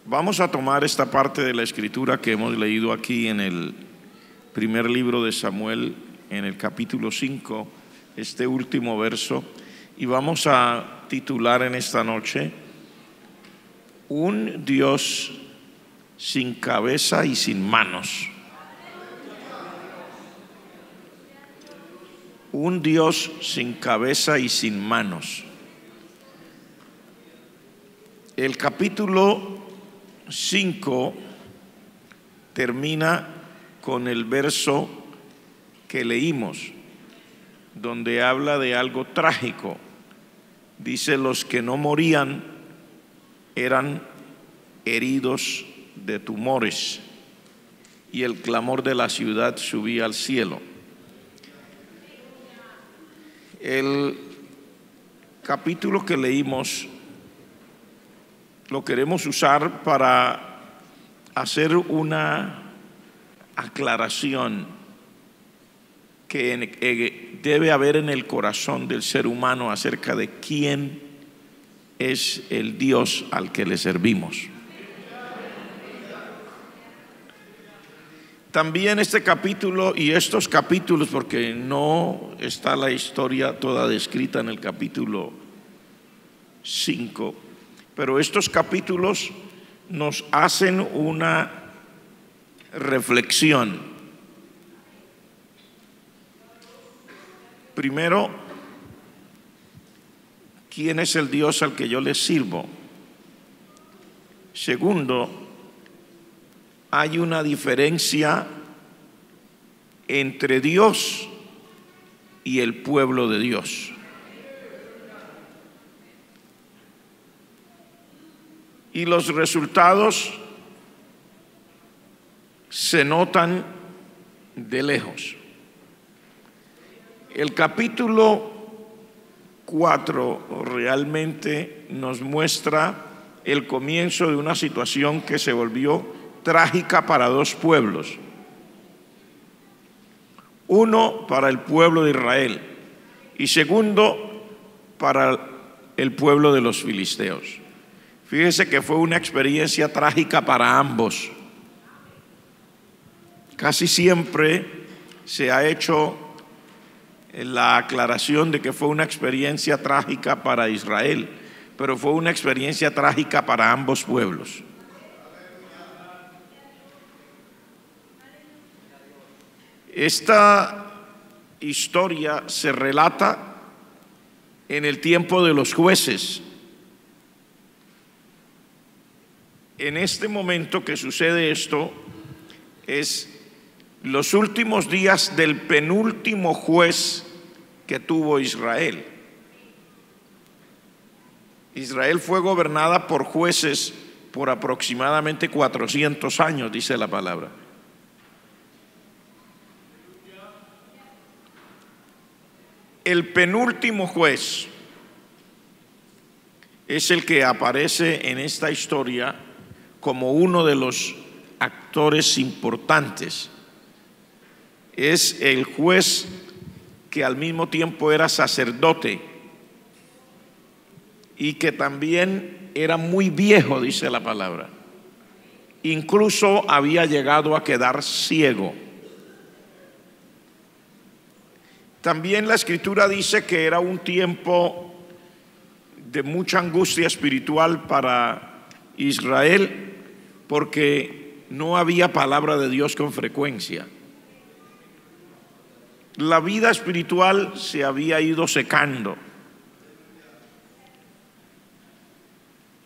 Vamos a tomar esta parte de la escritura que hemos leído aquí en el primer libro de Samuel, en el capítulo 5, este último verso, y vamos a titular en esta noche: Un Dios sin cabeza y sin manos. Un Dios sin cabeza y sin manos. El capítulo 5 termina con el verso que leímos, donde habla de algo trágico. Dice: los que no morían eran heridos de tumores, y el clamor de la ciudad subía al cielo. El capítulo que leímos lo queremos usar para hacer una aclaración que debe haber en el corazón del ser humano acerca de quién es el Dios al que le servimos. También este capítulo y estos capítulos, porque no está la historia toda descrita en el capítulo 5, pero estos capítulos nos hacen una reflexión. Primero, ¿quién es el Dios al que yo le sirvo? Segundo, hay una diferencia entre Dios y el pueblo de Dios. Y los resultados se notan de lejos. El capítulo 4 realmente nos muestra el comienzo de una situación que se volvió trágica para dos pueblos. Uno, para el pueblo de Israel, y segundo, para el pueblo de los filisteos. Fíjese que fue una experiencia trágica para ambos. Casi siempre se ha hecho la aclaración de que fue una experiencia trágica para Israel, pero fue una experiencia trágica para ambos pueblos. Esta historia se relata en el tiempo de los jueces. En este momento que sucede esto es los últimos días del penúltimo juez que tuvo Israel. Israel fue gobernada por jueces por aproximadamente 400 años, dice la palabra. El penúltimo juez es el que aparece en esta historia como uno de los actores importantes. Es el juez que al mismo tiempo era sacerdote y que también era muy viejo, dice la palabra. Incluso había llegado a quedar ciego. También la escritura dice que era un tiempo de mucha angustia espiritual para Israel, porque no había palabra de Dios con frecuencia. La vida espiritual se había ido secando.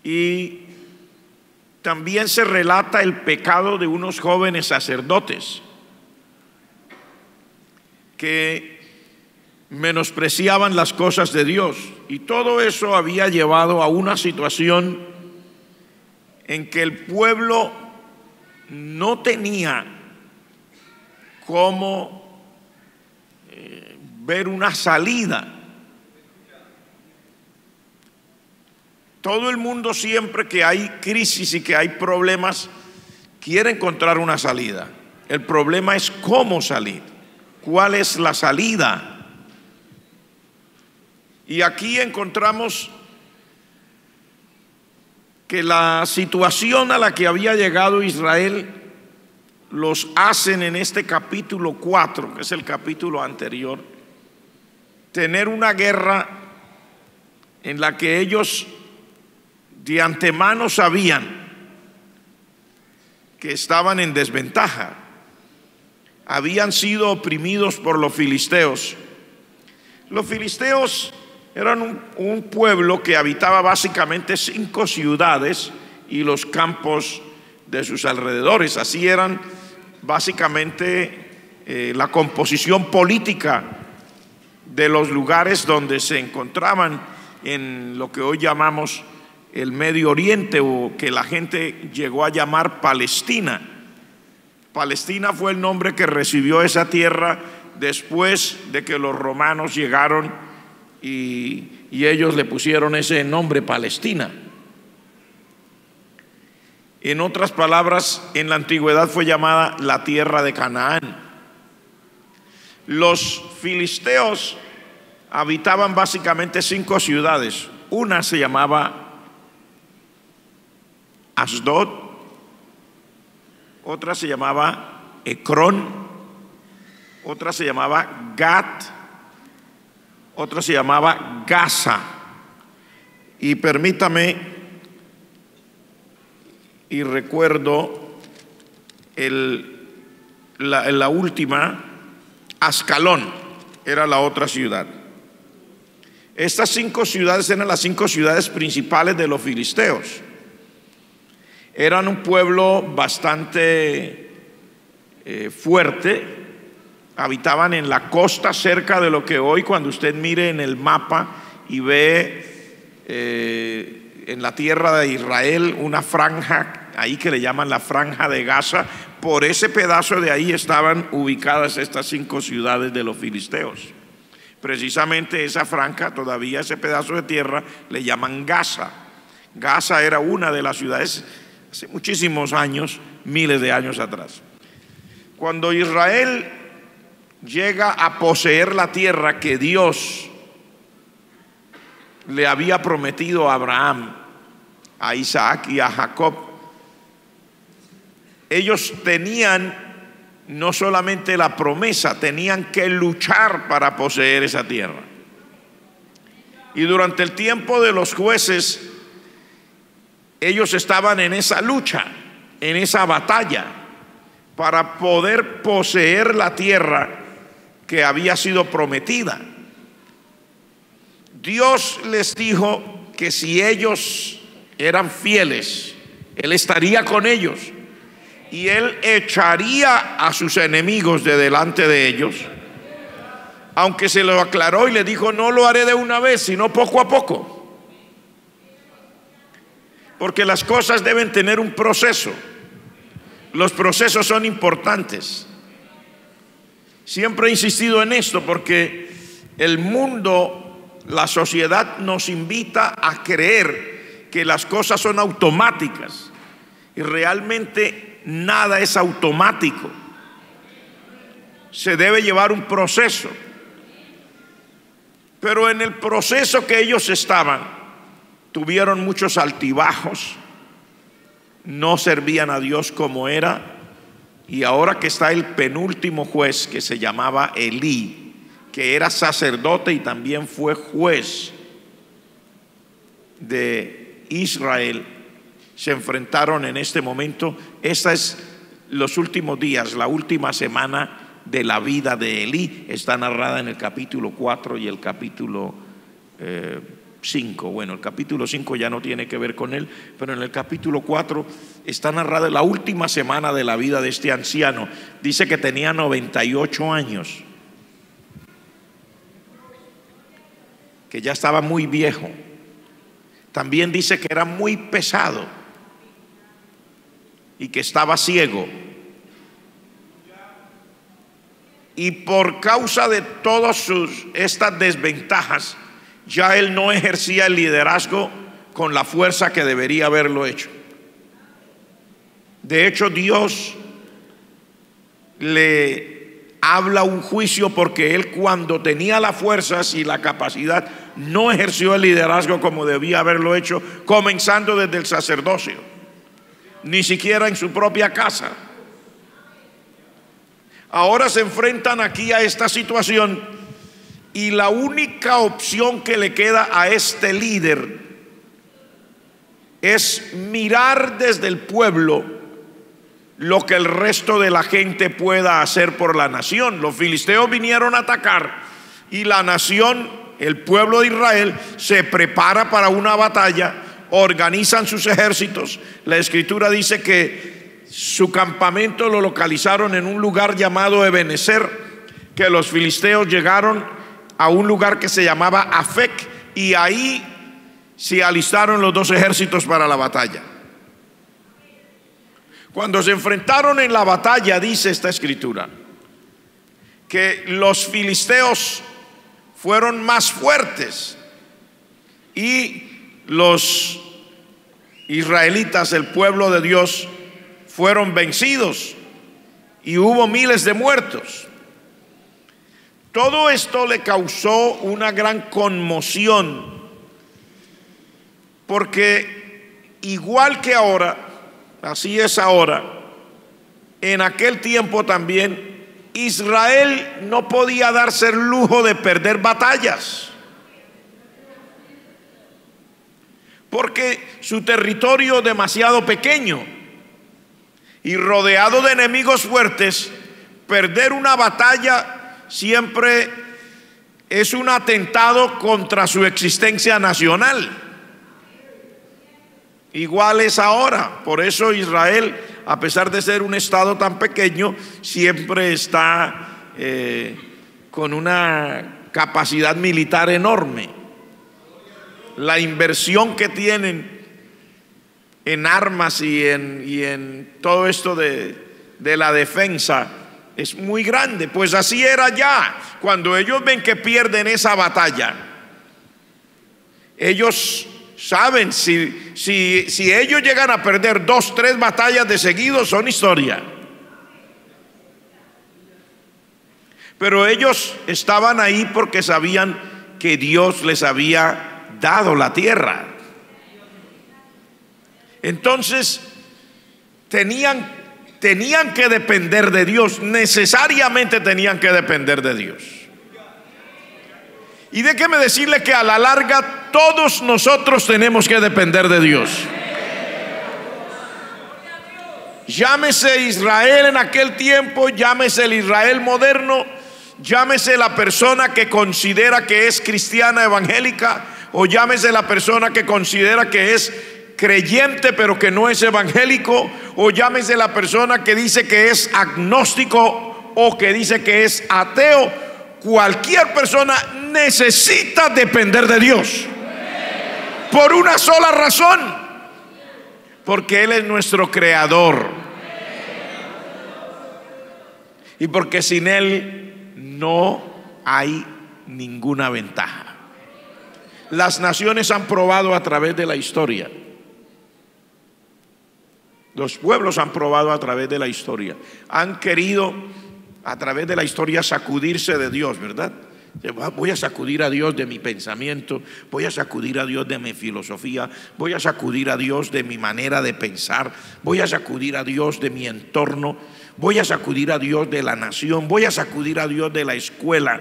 Y también se relata el pecado de unos jóvenes sacerdotes que menospreciaban las cosas de Dios, y todo eso había llevado a una situación en que el pueblo no tenía cómo ver una salida. Todo el mundo, siempre que hay crisis y que hay problemas, quiere encontrar una salida. El problema es cómo salir, cuál es la salida. Y aquí encontramos que la situación a la que había llegado Israel los hacen en este capítulo 4, que es el capítulo anterior, tener una guerra en la que ellos de antemano sabían que estaban en desventaja. Habían sido oprimidos por los filisteos. Los filisteos eran un pueblo que habitaba básicamente 5 ciudades y los campos de sus alrededores. Así eran básicamente la composición política de los lugares donde se encontraban en lo que hoy llamamos el Medio Oriente, o que la gente llegó a llamar Palestina. Palestina fue el nombre que recibió esa tierra después de que los romanos llegaron y ellos le pusieron ese nombre, Palestina. En otras palabras, en la antigüedad fue llamada la tierra de Canaán. Los filisteos habitaban básicamente 5 ciudades. Una se llamaba Asdod, otra se llamaba Ecrón, otra se llamaba Gat, otra se llamaba Gaza. Y permítame, y recuerdo la última, Ascalón era la otra ciudad. Estas 5 ciudades eran las 5 ciudades principales de los filisteos. Eran un pueblo bastante fuerte, habitaban en la costa, cerca de lo que hoy, cuando usted mire en el mapa y ve en la tierra de Israel una franja ahí que le llaman la franja de Gaza. Por ese pedazo de ahí estaban ubicadas estas 5 ciudades de los filisteos. Precisamente esa franja, todavía ese pedazo de tierra, le llaman Gaza. Gaza era una de las ciudades hace muchísimos años, miles de años atrás. Cuando Israel llega a poseer la tierra que Dios le había prometido a Abraham, a Isaac y a Jacob, ellos tenían no solamente la promesa, tenían que luchar para poseer esa tierra. Y durante el tiempo de los jueces, ellos estaban en esa lucha, en esa batalla, para poder poseer la tierra que había sido prometida. Dios les dijo que si ellos eran fieles, Él estaría con ellos y Él echaría a sus enemigos de delante de ellos, aunque se lo aclaró y le dijo: no lo haré de una vez, sino poco a poco. Porque las cosas deben tener un proceso. Los procesos son importantes. Siempre he insistido en esto porque el mundo, la sociedad nos invita a creer que las cosas son automáticas y realmente nada es automático. Se debe llevar un proceso. Pero en el proceso que ellos estaban, tuvieron muchos altibajos, no servían a Dios como era, y ahora que está el penúltimo juez, que se llamaba Elí, que era sacerdote y también fue juez de Israel, se enfrentaron en este momento. Esta es los últimos días, la última semana de la vida de Elí. Está narrada en el capítulo 4 y el capítulo 5. Bueno, el capítulo 5 ya no tiene que ver con él, pero en el capítulo 4 está narrada la última semana de la vida de este anciano. Dice que tenía 98 años, que ya estaba muy viejo. También dice que era muy pesado y que estaba ciego. Y por causa de todas estas desventajas, ya él no ejercía el liderazgo con la fuerza que debería haberlo hecho. De hecho, Dios le habla un juicio porque él, cuando tenía las fuerzas y la capacidad, no ejerció el liderazgo como debía haberlo hecho, comenzando desde el sacerdocio, ni siquiera en su propia casa. Ahora se enfrentan aquí a esta situación y la única opción que le queda a este líder es mirar desde el pueblo lo que el resto de la gente pueda hacer por la nación. Los filisteos vinieron a atacar y la nación, el pueblo de Israel, se prepara para una batalla, organizan sus ejércitos. La escritura dice que su campamento lo localizaron en un lugar llamado Ebenezer, que los filisteos llegaron a un lugar que se llamaba Afec, y ahí se alistaron los dos ejércitos para la batalla. Cuando se enfrentaron en la batalla, dice esta escritura, que los filisteos fueron más fuertes y los israelitas, el pueblo de Dios, fueron vencidos y hubo miles de muertos. Todo esto le causó una gran conmoción, porque igual que ahora, así es ahora, en aquel tiempo también Israel no podía darse el lujo de perder batallas, porque su territorio demasiado pequeño y rodeado de enemigos fuertes, perder una batalla siempre es un atentado contra su existencia nacional. Igual es ahora. Por eso Israel, a pesar de ser un estado tan pequeño, siempre está con una capacidad militar enorme. La inversión que tienen en armas y en todo esto de la defensa es muy grande. Pues así era ya. Cuando ellos ven que pierden esa batalla, ellos saben, si ellos llegan a perder 2, 3 batallas de seguido, son historia. Pero ellos estaban ahí porque sabían que Dios les había dado la tierra. Entonces tenían que depender de Dios, necesariamente tenían que depender de Dios. Y déjeme decirle que a la larga todos nosotros tenemos que depender de Dios. Llámese Israel en aquel tiempo, llámese el Israel moderno, llámese la persona que considera que es cristiana evangélica, o llámese la persona que considera que es creyente pero que no es evangélico, o llámese la persona que dice que es agnóstico o que dice que es ateo. Cualquier persona necesita depender de Dios por una sola razón: porque Él es nuestro creador y porque sin Él no hay ninguna ventaja. Las naciones han probado a través de la historia, los pueblos han probado a través de la historia, han querido a través de la historia sacudirse de Dios, ¿verdad? Voy a sacudir a Dios de mi pensamiento, voy a sacudir a Dios de mi filosofía, voy a sacudir a Dios de mi manera de pensar, voy a sacudir a Dios de mi entorno, voy a sacudir a Dios de la nación, voy a sacudir a Dios de la escuela.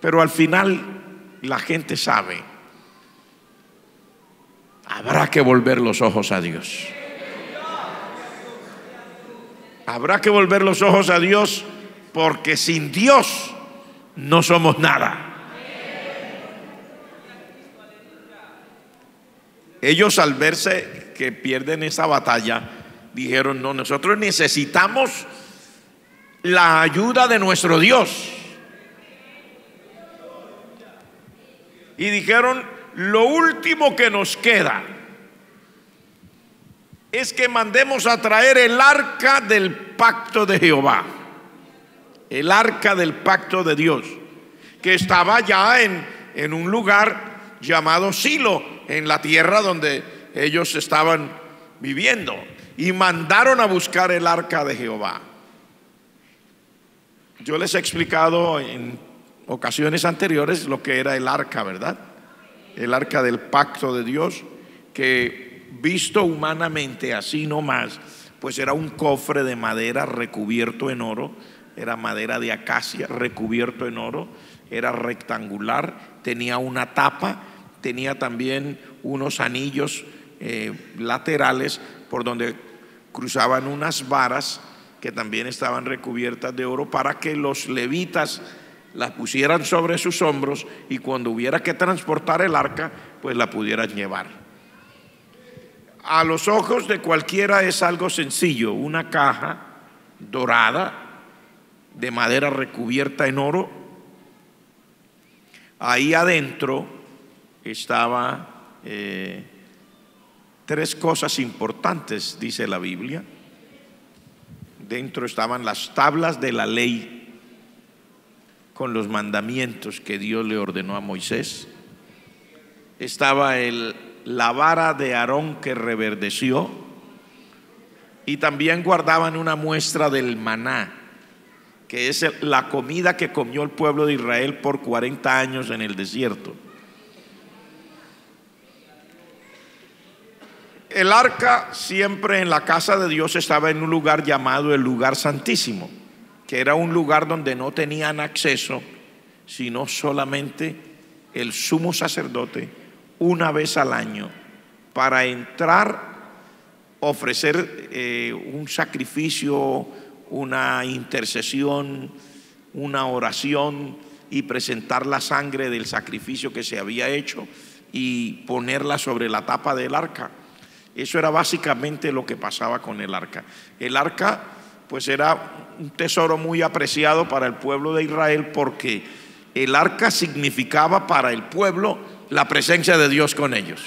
Pero al final la gente sabe, habrá que volver los ojos a Dios. Habrá que volver los ojos a Dios, porque sin Dios no somos nada. Ellos, al verse que pierden esa batalla, dijeron: no, nosotros necesitamos la ayuda de nuestro Dios. Y dijeron: lo último que nos queda es que mandemos a traer el arca del pacto de Jehová, el arca del pacto de Dios, que estaba ya en un lugar llamado Silo, en la tierra donde ellos estaban viviendo. Y mandaron a buscar el arca de Jehová. Yo les he explicado en ocasiones anteriores lo que era el arca, ¿verdad? El arca del pacto de Dios, que visto humanamente así nomás, pues era un cofre de madera recubierto en oro. Era madera de acacia recubierto en oro. Era rectangular, tenía una tapa, tenía también unos anillos laterales por donde cruzaban unas varas que también estaban recubiertas de oro, para que los levitas las pusieran sobre sus hombros y cuando hubiera que transportar el arca, pues la pudieran llevar. A los ojos de cualquiera es algo sencillo: una caja dorada de madera recubierta en oro. Ahí adentro estaba tres cosas importantes, dice la Biblia. Dentro estaban las tablas de la ley con los mandamientos que Dios le ordenó a Moisés. Estaba la vara de Aarón que reverdeció, y también guardaban una muestra del maná, que es la comida que comió el pueblo de Israel por 40 años en el desierto. El arca siempre en la casa de Dios estaba en un lugar llamado el lugar santísimo, que era un lugar donde no tenían acceso sino solamente el sumo sacerdote una vez al año, para entrar, ofrecer un sacrificio, una intercesión, una oración, y presentar la sangre del sacrificio que se había hecho y ponerla sobre la tapa del arca. Eso era básicamente lo que pasaba con el arca. El arca pues era un tesoro muy apreciado para el pueblo de Israel, porque el arca significaba para el pueblo la presencia de Dios con ellos.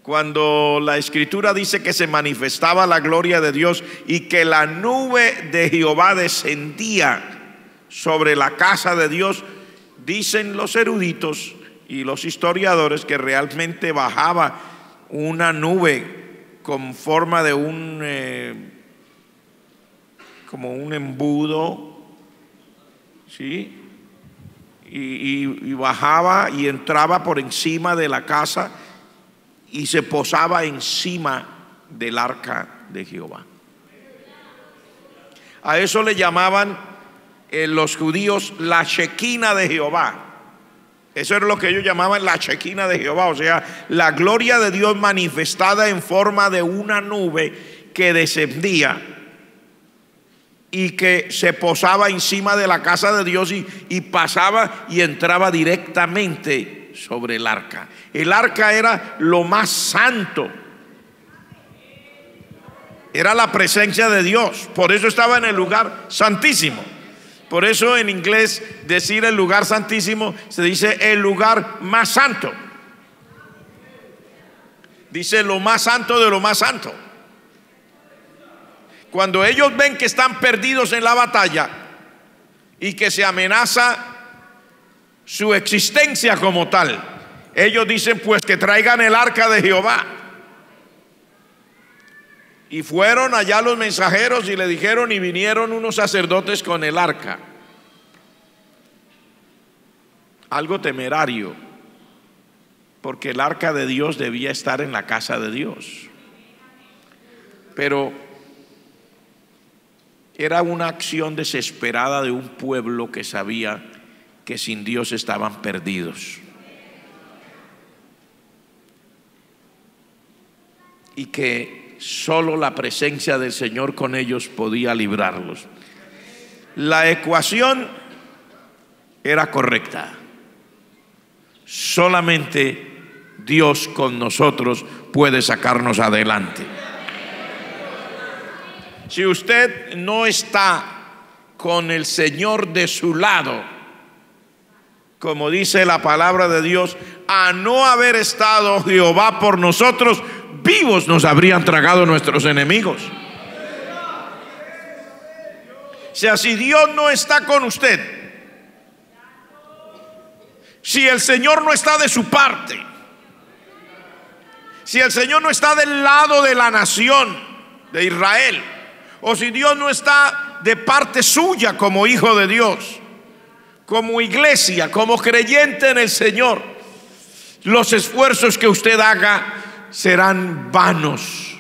Cuando la escritura dice que se manifestaba la gloria de Dios y que la nube de Jehová descendía sobre la casa de Dios, dicen los eruditos y los historiadores que realmente bajaba una nube con forma de como un embudo, ¿sí? Y bajaba y entraba por encima de la casa y se posaba encima del arca de Jehová. A eso le llamaban los judíos la Shequina de Jehová. Eso era lo que ellos llamaban la Shequina de Jehová, o sea, la gloria de Dios manifestada en forma de una nube que descendía y que se posaba encima de la casa de Dios y pasaba y entraba directamente sobre el arca. El arca era lo más santo, era la presencia de Dios, por eso estaba en el lugar santísimo. Por eso en inglés decir el lugar santísimo se dice el lugar más santo. Dice lo más santo de lo más santo. Cuando ellos ven que están perdidos en la batalla y que se amenaza su existencia como tal, ellos dicen pues que traigan el arca de Jehová. Y fueron allá los mensajeros y le dijeron, y vinieron unos sacerdotes con el arca. Algo temerario, porque el arca de Dios debía estar en la casa de Dios. Pero era una acción desesperada de un pueblo que sabía que sin Dios estaban perdidos. Y que solo la presencia del Señor con ellos podía librarlos. La ecuación era correcta. Solamente Dios con nosotros puede sacarnos adelante. Si usted no está con el Señor de su lado, como dice la palabra de Dios, a no haber estado Jehová por nosotros, vivos nos habrían tragado nuestros enemigos. O sea, si Dios no está con usted, si el Señor no está de su parte, Si el Señor no está del lado de la nación de Israel, o si Dios no está de parte suya como hijo de Dios, como iglesia, como creyente en el Señor, los esfuerzos que usted haga serán vanos,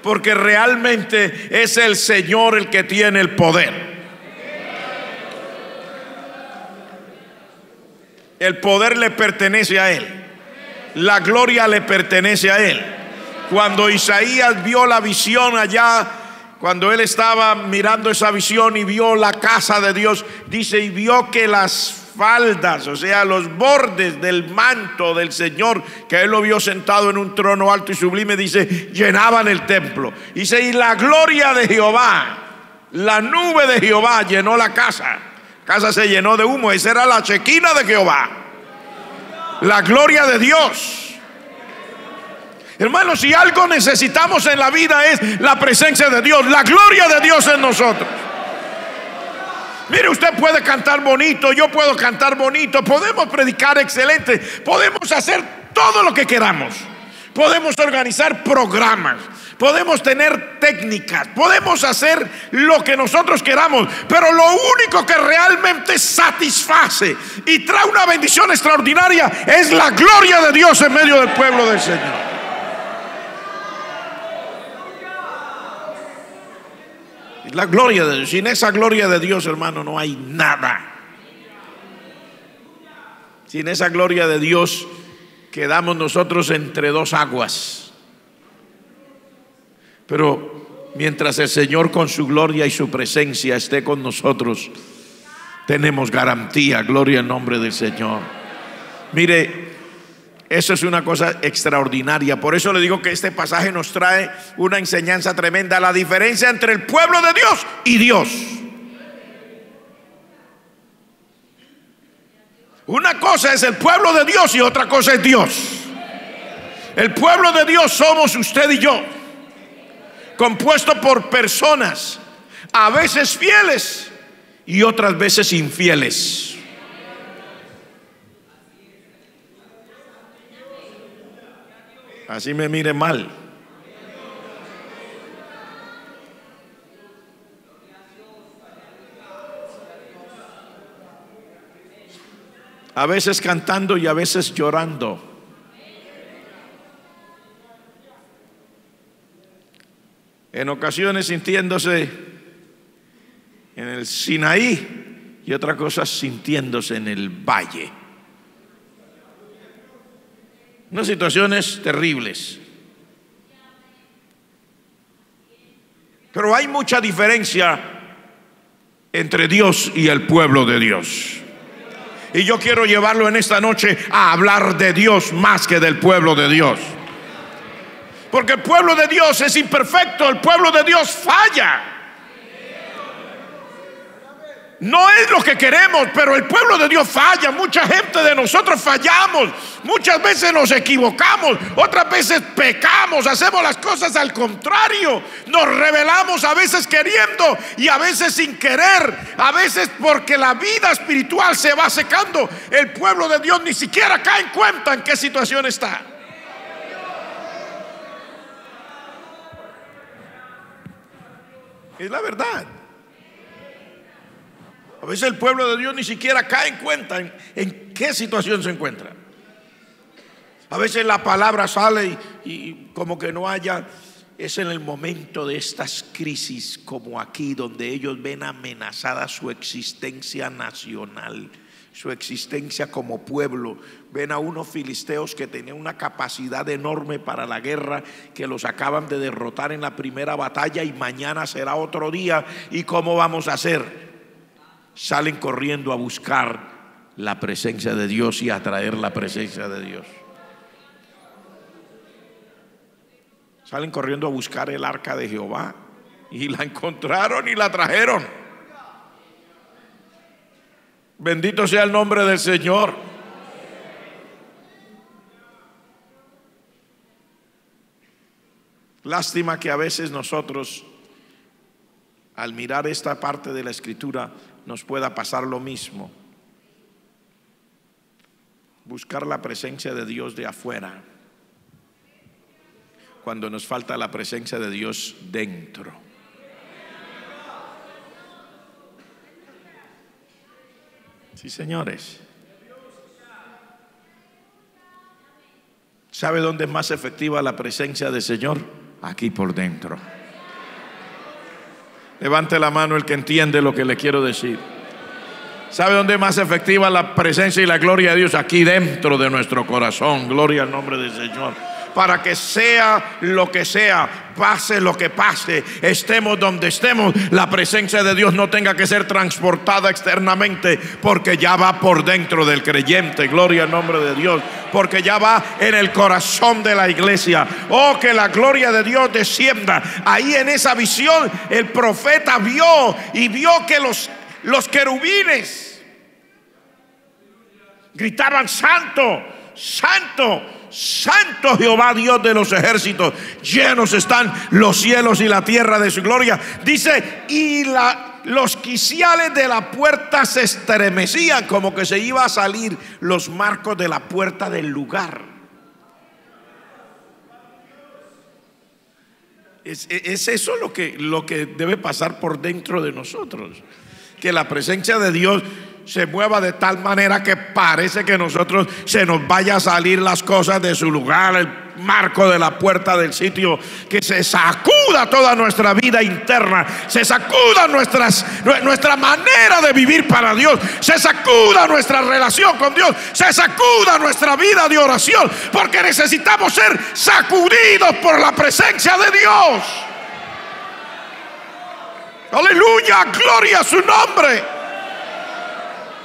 porque realmente es el Señor el que tiene el poder. El poder le pertenece a Él, la gloria le pertenece a Él. Cuando Isaías vio la visión allá, cuando él estaba mirando esa visión y vio la casa de Dios, dice, y vio que las faldas, o sea, los bordes del manto del Señor, que él lo vio sentado en un trono alto y sublime, dice, llenaban el templo. Dice, y la gloria de Jehová, la nube de Jehová llenó la casa. La casa se llenó de humo. Esa era la chequina de Jehová, la gloria de Dios. Hermanos, si algo necesitamos en la vida es la presencia de Dios, la gloria de Dios en nosotros. Mire, usted puede cantar bonito, yo puedo cantar bonito, podemos predicar excelente, podemos hacer todo lo que queramos, podemos organizar programas, podemos tener técnicas, podemos hacer lo que nosotros queramos, pero lo único que realmente satisface y trae una bendición extraordinaria es la gloria de Dios en medio del pueblo del Señor. La gloria de Dios. Sin esa gloria de Dios, hermano, no hay nada. Sin esa gloria de Dios quedamos nosotros entre dos aguas. Pero mientras el Señor con su gloria y su presencia esté con nosotros, tenemos garantía. Gloria al nombre del Señor. Mire, eso es una cosa extraordinaria. Por eso le digo que este pasaje nos trae una enseñanza tremenda. La diferencia entre el pueblo de Dios y Dios. Una cosa es el pueblo de Dios y otra cosa es Dios. El pueblo de Dios somos usted y yo, compuesto por personas, a veces fieles y otras veces infieles. Así me mire mal. A veces cantando y a veces llorando. En ocasiones sintiéndose en el Sinaí y otra cosa sintiéndose en el valle. Unas situaciones terribles. Pero hay mucha diferencia entre Dios y el pueblo de Dios. Y yo quiero llevarlo en esta noche a hablar de Dios más que del pueblo de Dios. Porque el pueblo de Dios es imperfecto, el pueblo de Dios falla. No es lo que queremos, pero el pueblo de Dios falla. Mucha gente de nosotros fallamos. Muchas veces nos equivocamos, otras veces pecamos, hacemos las cosas al contrario. Nos rebelamos, a veces queriendo y a veces sin querer. A veces porque la vida espiritual se va secando. El pueblo de Dios ni siquiera cae en cuenta en qué situación está. Es la verdad. A veces el pueblo de Dios ni siquiera cae en cuenta en qué situación se encuentra. A veces la palabra sale y como que no haya. Es en el momento de estas crisis como aquí, donde ellos ven amenazada su existencia nacional, su existencia como pueblo. Ven a unos filisteos que tenían una capacidad enorme para la guerra, que los acaban de derrotar en la primera batalla y mañana será otro día. ¿Y cómo vamos a hacer? Salen corriendo a buscar la presencia de Dios y a traer la presencia de Dios. Salen corriendo a buscar el arca de Jehová y la encontraron y la trajeron. Bendito sea el nombre del Señor. Lástima que a veces nosotros, al mirar esta parte de la Escritura, nos pueda pasar lo mismo. Buscar la presencia de Dios de afuera. cuando nos falta la presencia de Dios dentro. Sí, señores. ¿Sabe dónde es más efectiva la presencia del Señor? Aquí por dentro. Levante la mano el que entiende lo que le quiero decir. ¿Sabe dónde es más efectiva la presencia y la gloria de Dios? Aquí dentro de nuestro corazón. Gloria al nombre del Señor. Para que sea lo que sea, pase lo que pase, estemos donde estemos, la presencia de Dios no tenga que ser transportada externamente, porque ya va por dentro del creyente. Gloria al nombre de Dios, porque ya va en el corazón de la iglesia. Oh, que la gloria de Dios descienda. Ahí en esa visión el profeta vio que los querubines gritaban: santo, santo, santo Jehová, Dios de los ejércitos, llenos están los cielos y la tierra de su gloria. Dice, y los quiciales de la puerta se estremecían, como que se iba a salir los marcos de la puerta del lugar. Es eso lo que debe pasar por dentro de nosotros, que la presencia de Dios se mueva de tal manera que parece que nosotros se nos vaya a salir las cosas de su lugar, el marco de la puerta del sitio, que se sacuda toda nuestra vida interna, se sacuda nuestra manera de vivir para Dios, se sacuda nuestra relación con Dios, se sacuda nuestra vida de oración, porque necesitamos ser sacudidos por la presencia de Dios. Aleluya, gloria a su nombre.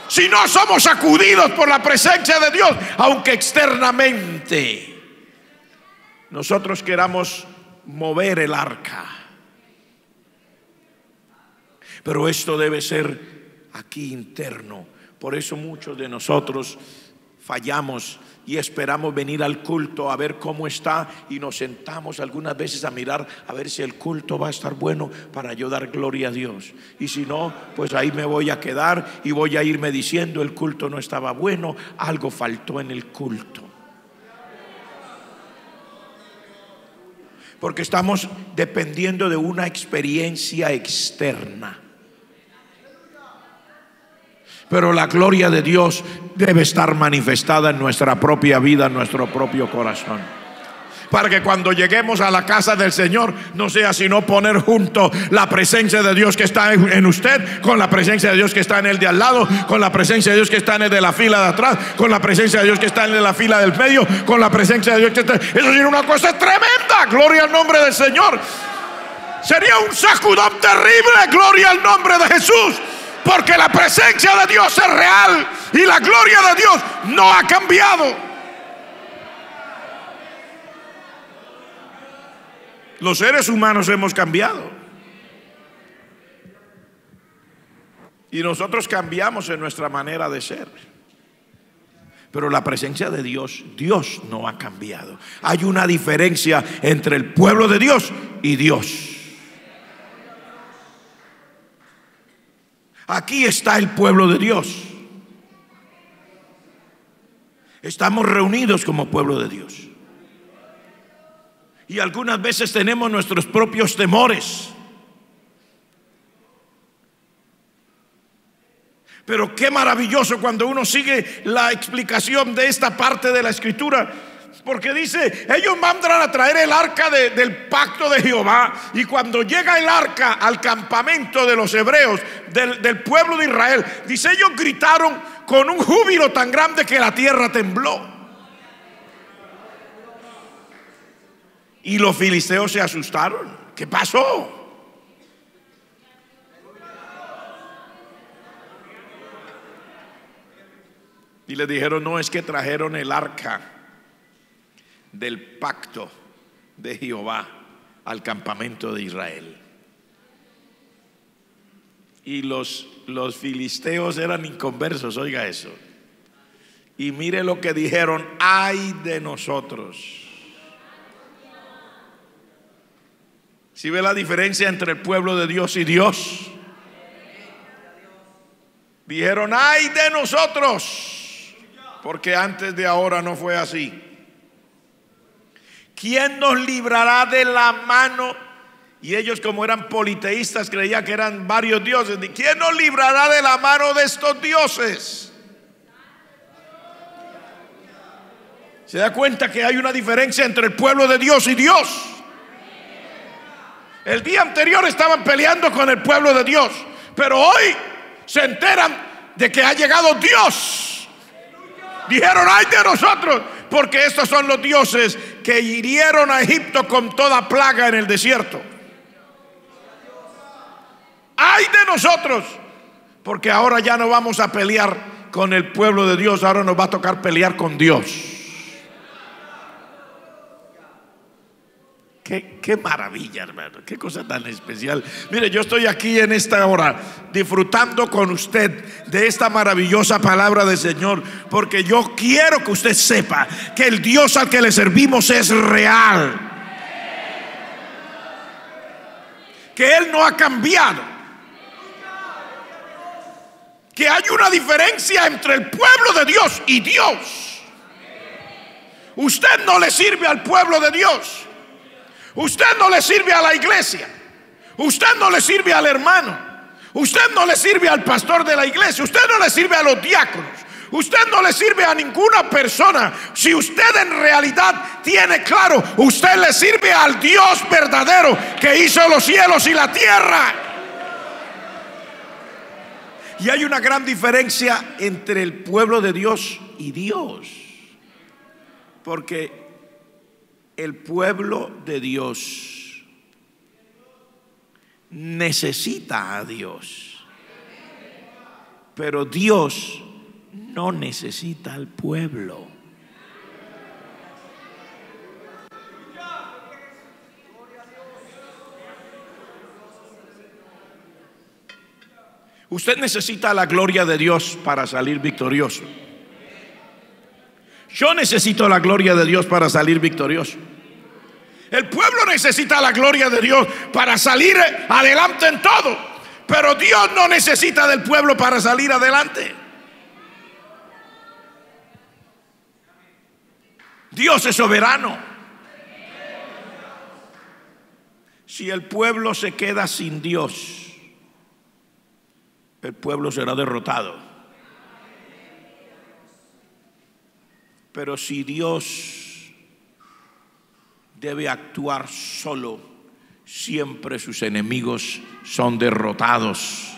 Si no somos sacudidos por la presencia de Dios, aunque externamente nosotros queramos mover el arca, pero esto debe ser aquí interno. Por eso muchos de nosotros fallamos y esperamos venir al culto a ver cómo está, y nos sentamos algunas veces a mirar a ver si el culto va a estar bueno para yo dar gloria a Dios, y si no, pues ahí me voy a quedar y voy a irme diciendo: el culto no estaba bueno, algo faltó en el culto, porque estamos dependiendo de una experiencia externa. Pero la gloria de Dios debe estar manifestada en nuestra propia vida, en nuestro propio corazón, para que cuando lleguemos a la casa del Señor no sea sino poner junto la presencia de Dios que está en usted con la presencia de Dios que está en el de al lado, con la presencia de Dios que está en el de la fila de atrás, con la presencia de Dios que está en el de la fila del medio, con la presencia de Dios que está... Eso sería una cosa tremenda. Gloria al nombre del Señor. Sería un sacudón terrible. Gloria al nombre de Jesús. Porque la presencia de Dios es real y la gloria de Dios no ha cambiado. Los seres humanos hemos cambiado, y nosotros cambiamos en nuestra manera de ser, pero la presencia de Dios no ha cambiado. Hay una diferencia entre el pueblo de Dios y Dios. Aquí está el pueblo de Dios. Estamos reunidos como pueblo de Dios. Y algunas veces tenemos nuestros propios temores. Pero qué maravilloso cuando uno sigue la explicación de esta parte de la escritura. Porque dice, ellos mandan a traer el arca del pacto de Jehová. Y cuando llega el arca al campamento de los hebreos, del pueblo de Israel, dice, ellos gritaron con un júbilo tan grande que la tierra tembló. Y los filisteos se asustaron. ¿Qué pasó? Y le dijeron, no, es que trajeron el arca del pacto de Jehová al campamento de Israel. Y los filisteos eran inconversos, oiga eso. Y mire lo que dijeron: ay de nosotros. ¿Sí ve la diferencia entre el pueblo de Dios y Dios? Dijeron, ay de nosotros, porque antes de ahora no fue así. ¿Quién nos librará de la mano? Y ellos, como eran politeístas, creían que eran varios dioses. ¿Quién nos librará de la mano de estos dioses? ¿Se da cuenta que hay una diferencia entre el pueblo de Dios y Dios? El día anterior estaban peleando con el pueblo de Dios, pero hoy se enteran de que ha llegado Dios. Dijeron: ay de nosotros, porque estos son los dioses que hirieron a Egipto con toda plaga en el desierto. Ay de nosotros, porque ahora ya no vamos a pelear con el pueblo de Dios, ahora nos va a tocar pelear con Dios. Qué maravilla, hermano, qué cosa tan especial. Mire, yo estoy aquí en esta hora disfrutando con usted de esta maravillosa palabra del Señor, porque yo quiero que usted sepa que el Dios al que le servimos es real, que Él no ha cambiado, que hay una diferencia entre el pueblo de Dios y Dios. Usted no le sirve al pueblo de Dios, usted no le sirve a la iglesia, usted no le sirve al hermano, usted no le sirve al pastor de la iglesia, usted no le sirve a los diáconos, usted no le sirve a ninguna persona. Si usted en realidad tiene claro, usted le sirve al Dios verdadero que hizo los cielos y la tierra. Y hay una gran diferencia entre el pueblo de Dios y Dios, porque el pueblo de Dios necesita a Dios, pero Dios no necesita al pueblo. Usted necesita la gloria de Dios para salir victorioso. Yo necesito la gloria de Dios para salir victorioso. El pueblo necesita la gloria de Dios para salir adelante en todo, pero Dios no necesita del pueblo para salir adelante. Dios es soberano. Si el pueblo se queda sin Dios, el pueblo será derrotado. Pero si Dios debe actuar solo, siempre sus enemigos son derrotados.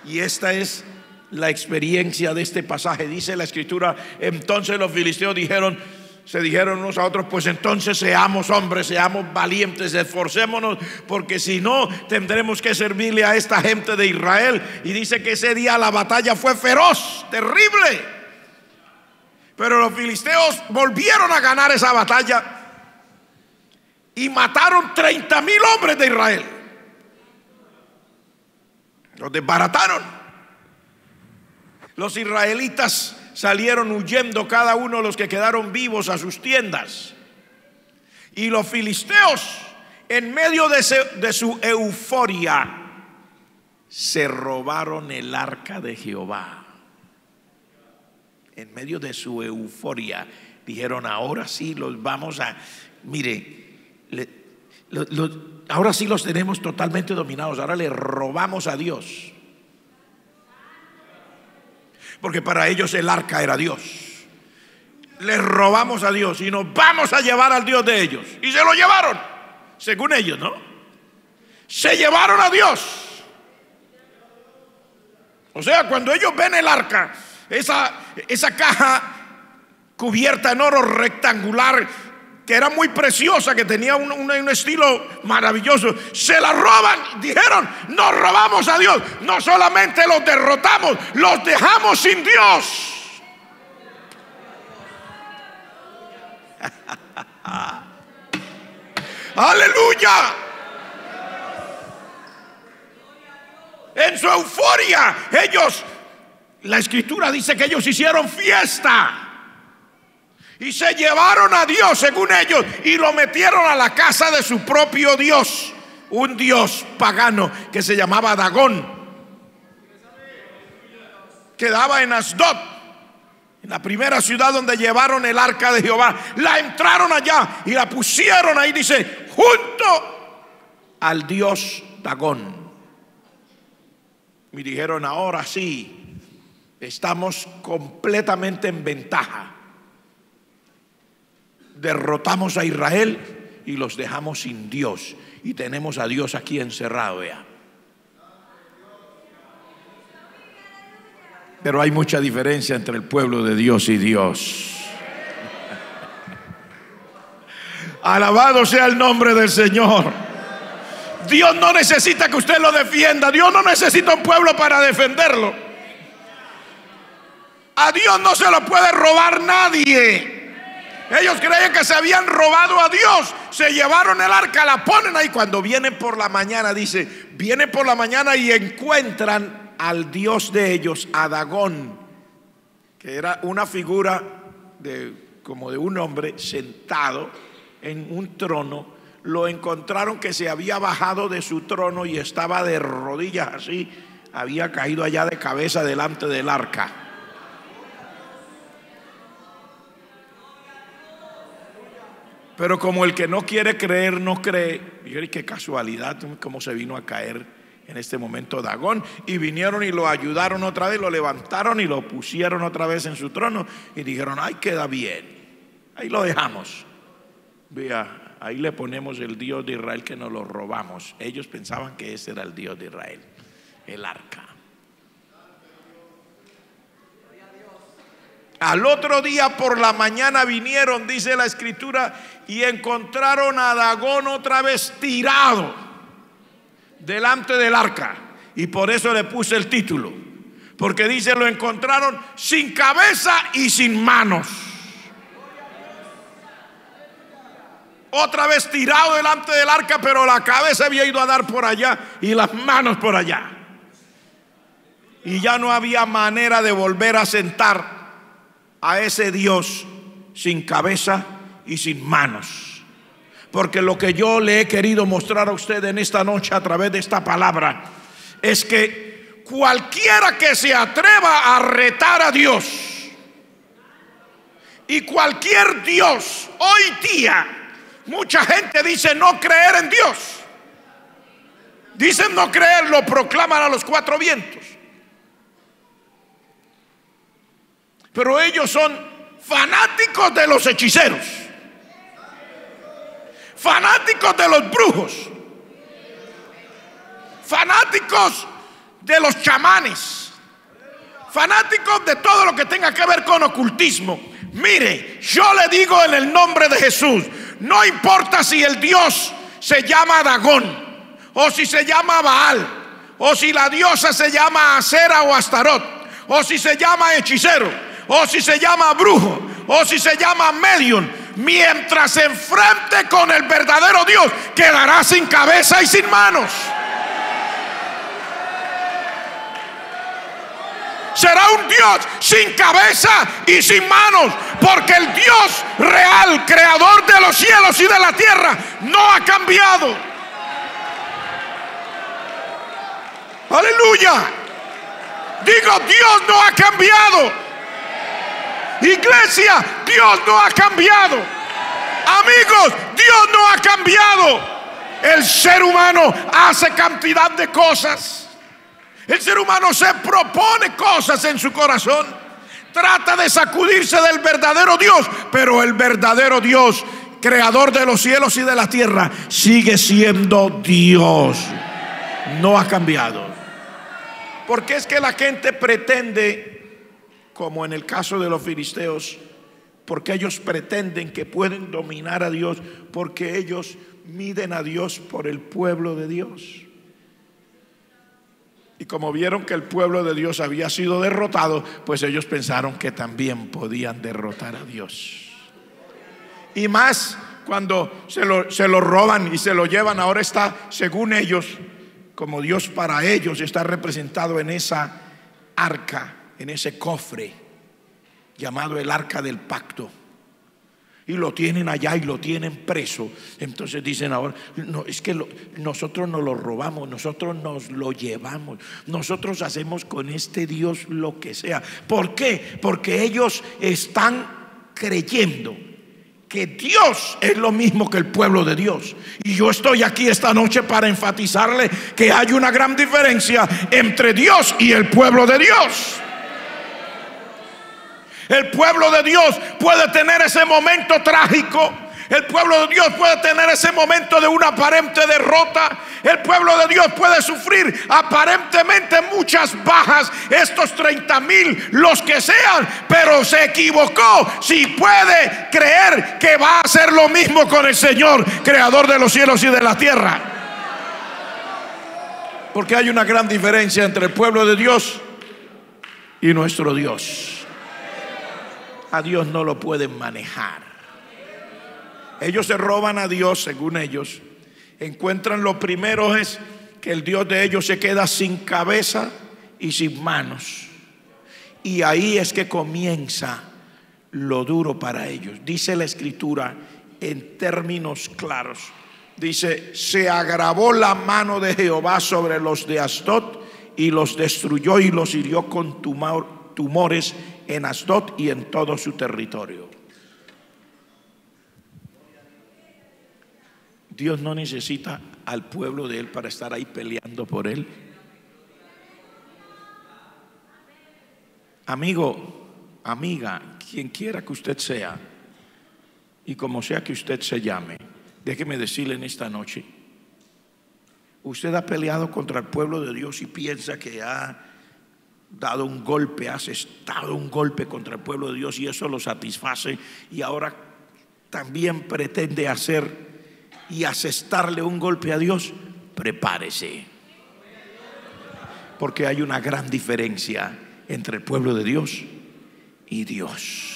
Y esta es la experiencia de este pasaje. Dice la escritura: entonces los filisteos se dijeron unos a otros: pues entonces seamos hombres, seamos valientes, esforcémonos, porque si no tendremos que servirle a esta gente de Israel. Y dice que ese día la batalla fue feroz, terrible. Pero los filisteos volvieron a ganar esa batalla y mataron 30,000 hombres de Israel. Los desbarataron. Los israelitas salieron huyendo, cada uno de los que quedaron vivos, a sus tiendas. Y los filisteos, en medio de su euforia, se robaron el arca de Jehová. En medio de su euforia dijeron: ahora sí los vamos a, mire, ahora sí los tenemos totalmente dominados, ahora le robamos a Dios. Porque para ellos el arca era Dios. Les robamos a Dios y nos vamos a llevar al Dios de ellos. Y se lo llevaron, según ellos, ¿no? Se llevaron a Dios. O sea, cuando ellos ven el arca, esa caja cubierta en oro rectangular, que era muy preciosa, que tenía un estilo maravilloso, se la roban. Dijeron: nos robamos a Dios. No solamente los derrotamos, los dejamos sin Dios. Aleluya. En su euforia, la escritura dice que ellos hicieron fiesta y se llevaron a Dios, según ellos, y lo metieron a la casa de su propio Dios, un dios pagano que se llamaba Dagón, quedaba en Asdod, la primera ciudad donde llevaron el arca de Jehová, la entraron allá y la pusieron ahí, dice, junto al dios Dagón. Y dijeron, ahora sí, estamos completamente en ventaja. Derrotamos a Israel y los dejamos sin Dios. Y tenemos a Dios aquí encerrado ya. Pero hay mucha diferencia entre el pueblo de Dios y Dios. Alabado sea el nombre del Señor. Dios no necesita que usted lo defienda. Dios no necesita un pueblo para defenderlo. A Dios no se lo puede robar nadie. Ellos creían que se habían robado a Dios. Se llevaron el arca, la ponen ahí. Cuando vienen por la mañana, dice, vienen por la mañana y encuentran al Dios de ellos, a Dagón, que era una figura como de un hombre sentado en un trono. Lo encontraron que se había bajado de su trono y estaba de rodillas así, había caído allá de cabeza delante del arca. Pero como el que no quiere creer no cree, y qué casualidad cómo se vino a caer en este momento Dagón. Y vinieron y lo ayudaron otra vez, lo levantaron y lo pusieron otra vez en su trono. Y dijeron, ay, queda bien, ahí lo dejamos. Vea, ahí le ponemos el Dios de Israel que nos lo robamos. Ellos pensaban que ese era el Dios de Israel, el arca. Al otro día por la mañana vinieron, dice la escritura, y encontraron a Dagón otra vez tirado delante del arca. Y por eso le puse el título, porque dice, lo encontraron sin cabeza y sin manos. Otra vez tirado delante del arca, pero la cabeza había ido a dar por allá y las manos por allá. Y ya no había manera de volver a sentar a ese Dios sin cabeza y sin manos. Porque lo que yo le he querido mostrar a usted en esta noche a través de esta palabra es que cualquiera que se atreva a retar a Dios, y cualquier Dios, hoy día mucha gente dice no creer en Dios, dicen no creer, lo proclaman a los cuatro vientos. Pero ellos son fanáticos de los hechiceros, fanáticos de los brujos, fanáticos de los chamanes, fanáticos de todo lo que tenga que ver con ocultismo. Mire, yo le digo en el nombre de Jesús, no importa si el Dios se llama Dagón, o si se llama Baal, o si la diosa se llama Acera o Astarot, o si se llama hechicero, o si se llama brujo, o si se llama medium, mientras se enfrente con el verdadero Dios, quedará sin cabeza y sin manos. Será un Dios sin cabeza y sin manos, porque el Dios real, creador de los cielos y de la tierra, no ha cambiado. Aleluya. Digo, Dios no ha cambiado. Iglesia, Dios no ha cambiado. Amigos, Dios no ha cambiado. El ser humano hace cantidad de cosas. El ser humano se propone cosas en su corazón, trata de sacudirse del verdadero Dios, pero el verdadero Dios, creador de los cielos y de la tierra, sigue siendo Dios. No ha cambiado. Porque es que la gente pretende, como en el caso de los filisteos, porque ellos pretenden que pueden dominar a Dios, porque ellos miden a Dios por el pueblo de Dios. Y como vieron que el pueblo de Dios había sido derrotado, pues ellos pensaron que también podían derrotar a Dios. Y más cuando se lo roban y se lo llevan, ahora está, según ellos, como Dios para ellos está representado en esa arca, en ese cofre llamado el arca del pacto. y lo tienen allá y lo tienen preso. Entonces dicen ahora, no, es que nosotros nos lo robamos, nosotros nos lo llevamos, nosotros hacemos con este Dios lo que sea. ¿Por qué? Porque ellos están creyendo que Dios es lo mismo que el pueblo de Dios. Y yo estoy aquí esta noche para enfatizarle que hay una gran diferencia entre Dios y el pueblo de Dios. El pueblo de Dios puede tener ese momento trágico. El pueblo de Dios puede tener ese momento de una aparente derrota. El pueblo de Dios puede sufrir aparentemente muchas bajas, estos 30,000, los que sean, pero se equivocó si puede creer que va a hacer lo mismo con el Señor, creador de los cielos y de la tierra. Porque hay una gran diferencia entre el pueblo de Dios y nuestro Dios. A Dios no lo pueden manejar. Ellos se roban a Dios, según ellos. Encuentran lo primero es que el Dios de ellos se queda sin cabeza y sin manos. Y ahí es que comienza lo duro para ellos. Dice la Escritura en términos claros. Dice: se agravó la mano de Jehová sobre los de Asdod y los destruyó y los hirió con tumores en Asdod y en todo su territorio. Dios no necesita al pueblo de Él para estar ahí peleando por Él. Amigo, amiga, quien quiera que usted sea y como sea que usted se llame, déjeme decirle en esta noche: usted ha peleado contra el pueblo de Dios y piensa que ha dado un golpe, ha asestado un golpe contra el pueblo de Dios y eso lo satisface, y ahora también pretende hacer y asestarle un golpe a Dios. Prepárese, porque hay una gran diferencia entre el pueblo de Dios y Dios.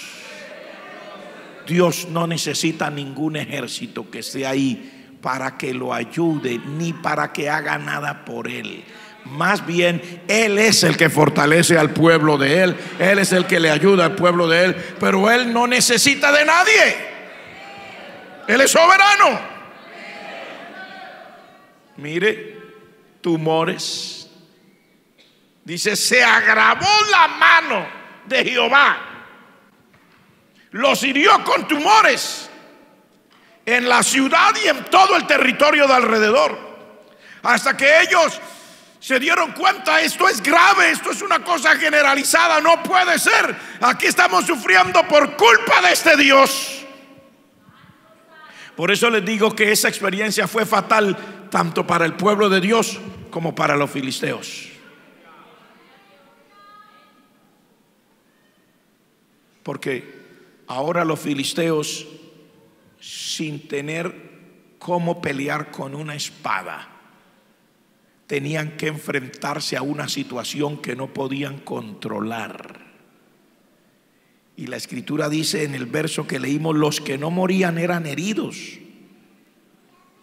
Dios no necesita ningún ejército que esté ahí para que lo ayude, ni para que haga nada por él. Más bien, Él es el que fortalece al pueblo de Él. Él es el que le ayuda al pueblo de Él. Pero Él no necesita de nadie. Él es soberano. Mire, tumores. Dice: se agravó la mano de Jehová, los hirió con tumores en la ciudad y en todo el territorio de alrededor, hasta que ellos se dieron cuenta: esto es grave, esto es una cosa generalizada, no puede ser. Aquí estamos sufriendo por culpa de este Dios. Por eso les digo que esa experiencia fue fatal tanto para el pueblo de Dios como para los filisteos. Porque ahora los filisteos, sin tener cómo pelear con una espada, tenían que enfrentarse a una situación que no podían controlar. Y la Escritura dice en el verso que leímos: los que no morían eran heridos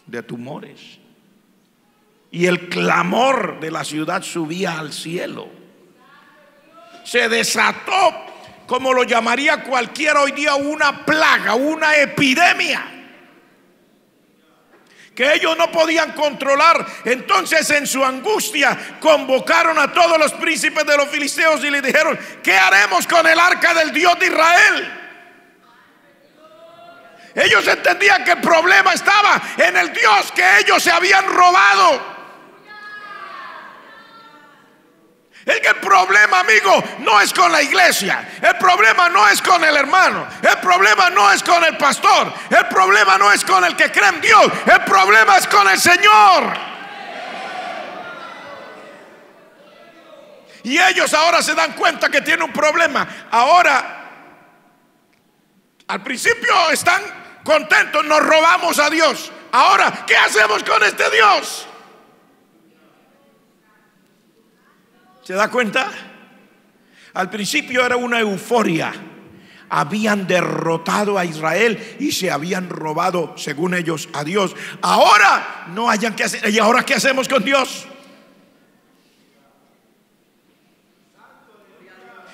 de tumores, y el clamor de la ciudad subía al cielo. Se desató, como lo llamaría cualquiera hoy día, una plaga, una epidemia que ellos no podían controlar. Entonces, en su angustia, convocaron a todos los príncipes de los filisteos y les dijeron: ¿qué haremos con el arca del Dios de Israel? Ellos entendían que el problema estaba en el Dios que ellos se habían robado. Es que el problema, amigo, no es con la iglesia. El problema no es con el hermano. El problema no es con el pastor. El problema no es con el que cree en Dios. El problema es con el Señor. Y ellos ahora se dan cuenta que tienen un problema. Ahora, al principio están contentos: nos robamos a Dios. Ahora, ¿qué hacemos con este Dios? ¿Se da cuenta? Al principio era una euforia. Habían derrotado a Israel y se habían robado, según ellos, a Dios. Ahora no hayan que hacer. ¿Y ahora qué hacemos con Dios?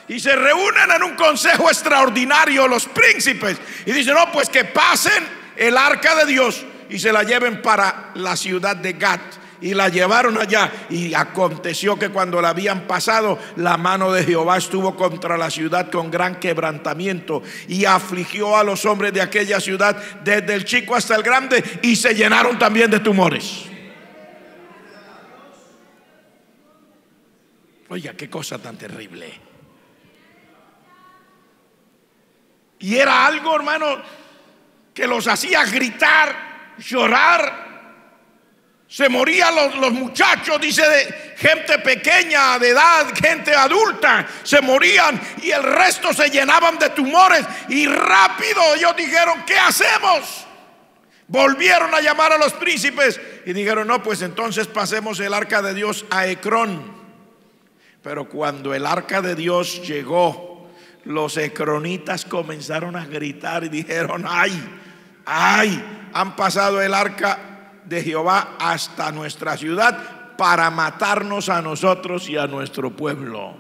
Y se reúnen en un consejo extraordinario los príncipes y dicen: no, pues que pasen el arca de Dios y se la lleven para la ciudad de Gat. Y la llevaron allá, y aconteció que cuando la habían pasado, la mano de Jehová estuvo contra la ciudad con gran quebrantamiento, y afligió a los hombres de aquella ciudad, desde el chico hasta el grande, y se llenaron también de tumores. Oiga, qué cosa tan terrible. Y era algo, hermano, que los hacía gritar, llorar. Se morían los muchachos, dice, de gente pequeña de edad, gente adulta, se morían, y el resto se llenaban de tumores. Y rápido ellos dijeron: ¿qué hacemos? Volvieron a llamar a los príncipes y dijeron: no, pues entonces pasemos el arca de Dios a Ecrón. Pero cuando el arca de Dios llegó, los ecronitas comenzaron a gritar y dijeron: ay, han pasado el arca de Jehová hasta nuestra ciudad para matarnos a nosotros y a nuestro pueblo.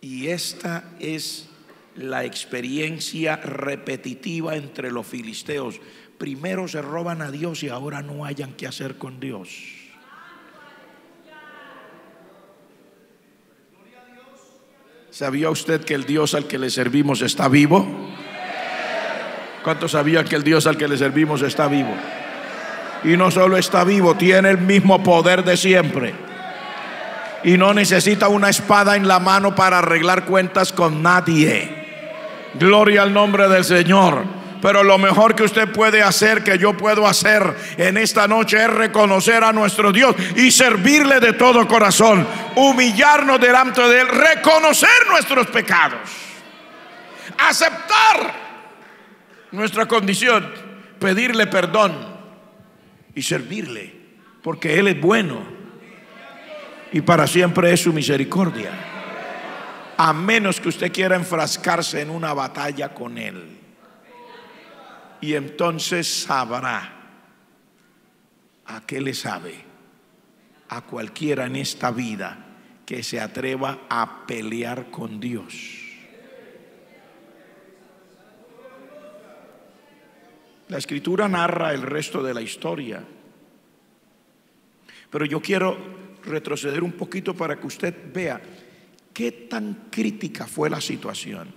Y esta es la experiencia repetitiva entre los filisteos. Primero se roban a Dios y ahora no hayan qué hacer con Dios. ¿Sabía usted que el Dios al que le servimos está vivo? ¿Cuántos sabían que el Dios al que le servimos está vivo? Y no solo está vivo, tiene el mismo poder de siempre. Y no necesita una espada en la mano para arreglar cuentas con nadie. Gloria al nombre del Señor. Pero lo mejor que usted puede hacer, que yo puedo hacer en esta noche, es reconocer a nuestro Dios y servirle de todo corazón. Humillarnos delante de Él, reconocer nuestros pecados, aceptar nuestra condición, pedirle perdón y servirle, porque Él es bueno y para siempre es su misericordia. A menos que usted quiera enfrascarse en una batalla con Él, y entonces sabrá a qué le sabe a cualquiera en esta vida que se atreva a pelear con Dios. La escritura narra el resto de la historia, pero yo quiero retroceder un poquito para que usted vea qué tan crítica fue la situación.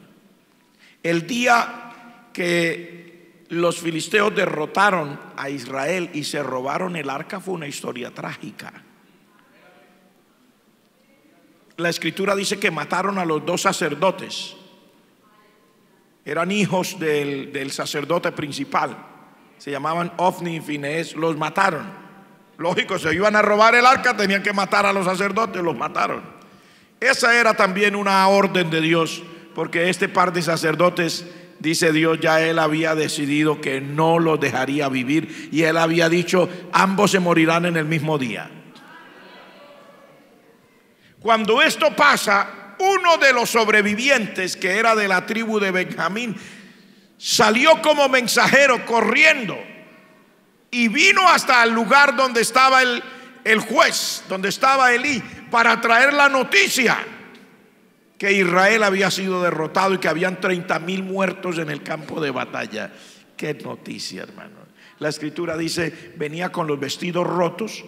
El día que los filisteos derrotaron a Israel y se robaron el arca fue una historia trágica. La escritura dice que mataron a los dos sacerdotes. Eran hijos del sacerdote principal, se llamaban Ofni y Finehés. Los mataron. Lógico, se iban a robar el arca, tenían que matar a los sacerdotes, los mataron. Esa era también una orden de Dios, porque este par de sacerdotes, dice Dios, ya Él había decidido que no los dejaría vivir, y Él había dicho: ambos se morirán en el mismo día. Cuando esto pasa, uno de los sobrevivientes, que era de la tribu de Benjamín, salió como mensajero corriendo y vino hasta el lugar donde estaba el juez, donde estaba Elí, para traer la noticia que Israel había sido derrotado y que habían 30,000 muertos en el campo de batalla. Qué noticia, hermano. La escritura dice: venía con los vestidos rotos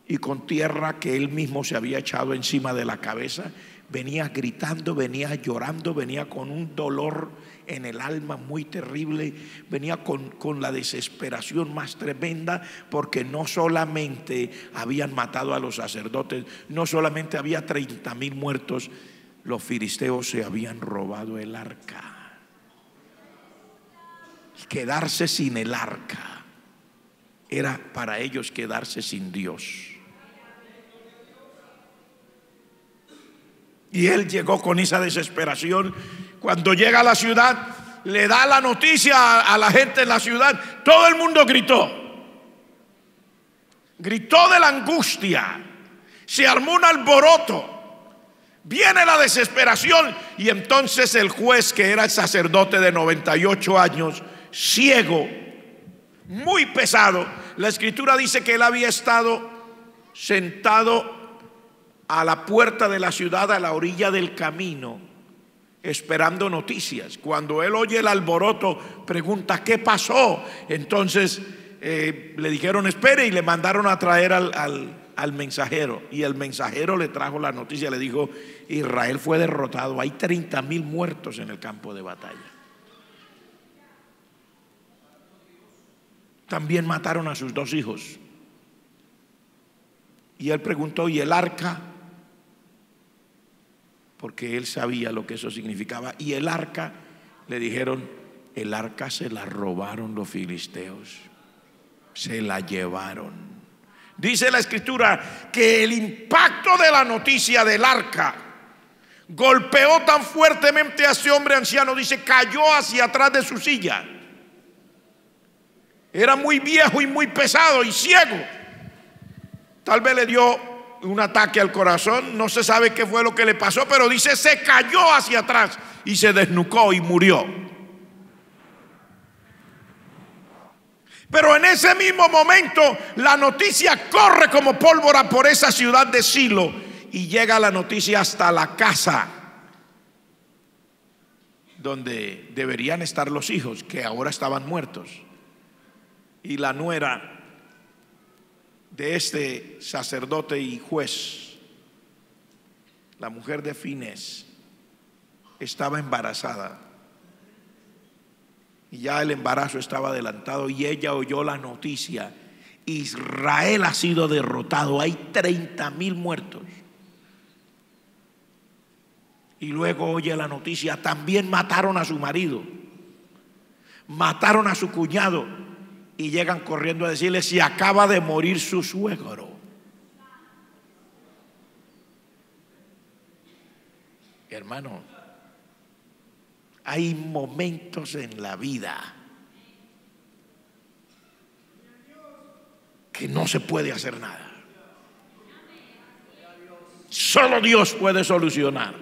y con tierra que él mismo se había echado encima de la cabeza. Venía gritando, venía llorando, venía con un dolor en el alma muy terrible, venía con la desesperación más tremenda, porque no solamente habían matado a los sacerdotes, no solamente había 30,000 muertos, los filisteos se habían robado el arca. Quedarse sin el arca era para ellos quedarse sin Dios. Y él llegó con esa desesperación. Cuando llega a la ciudad, le da la noticia a la gente en la ciudad. Todo el mundo gritó de la angustia. Se armó un alboroto. Viene la desesperación. Y entonces el juez, que era el sacerdote de 98 años, ciego, muy pesado, la escritura dice que él había estado sentado a la puerta de la ciudad, a la orilla del camino, esperando noticias. Cuando él oye el alboroto, pregunta: ¿qué pasó? Entonces le dijeron: espere, y le mandaron a traer al mensajero. Y el mensajero le trajo la noticia, le dijo: Israel fue derrotado, hay 30,000 muertos en el campo de batalla. También mataron a sus 2 hijos. Y él preguntó: ¿y el arca? Porque él sabía lo que eso significaba. Y el arca, le dijeron: el arca se la robaron los filisteos, se la llevaron. Dice la escritura que el impacto de la noticia del arca golpeó tan fuertemente a ese hombre anciano, dice, cayó hacia atrás de su silla. Era muy viejo y muy pesado y ciego. Tal vez le dio un ataque al corazón, no se sabe qué fue lo que le pasó, pero dice: se cayó hacia atrás y se desnucó y murió. Pero en ese mismo momento la noticia corre como pólvora por esa ciudad de Silo, y llega la noticia hasta la casa donde deberían estar los hijos, que ahora estaban muertos. Y la nuera de este sacerdote y juez, la mujer de Finés, estaba embarazada, y ya el embarazo estaba adelantado, y ella oyó la noticia: Israel ha sido derrotado, hay 30,000 muertos. Y luego oye la noticia: también mataron a su marido, mataron a su cuñado, y llegan corriendo a decirle: si acaba de morir su suegro. Hermano, hay momentos en la vida que no se puede hacer nada. Solo Dios puede solucionar.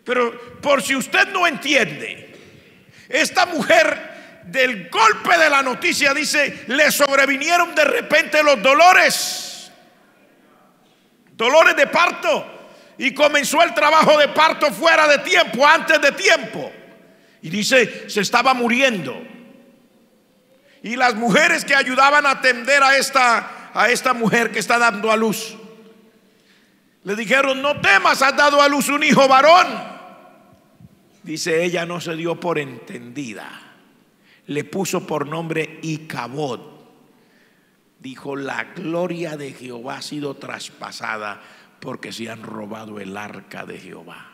Pero por si usted no entiende, esta mujer, del golpe de la noticia, dice, le sobrevinieron de repente los dolores de parto, y comenzó el trabajo de parto fuera de tiempo, antes de tiempo, y dice, se estaba muriendo. Y las mujeres que ayudaban a atender a esta mujer que está dando a luz, le dijeron: no temas, has dado a luz un hijo varón. Dice, ella no se dio por entendida, le puso por nombre Icabod. Dijo: la gloria de Jehová ha sido traspasada, porque se han robado el arca de Jehová.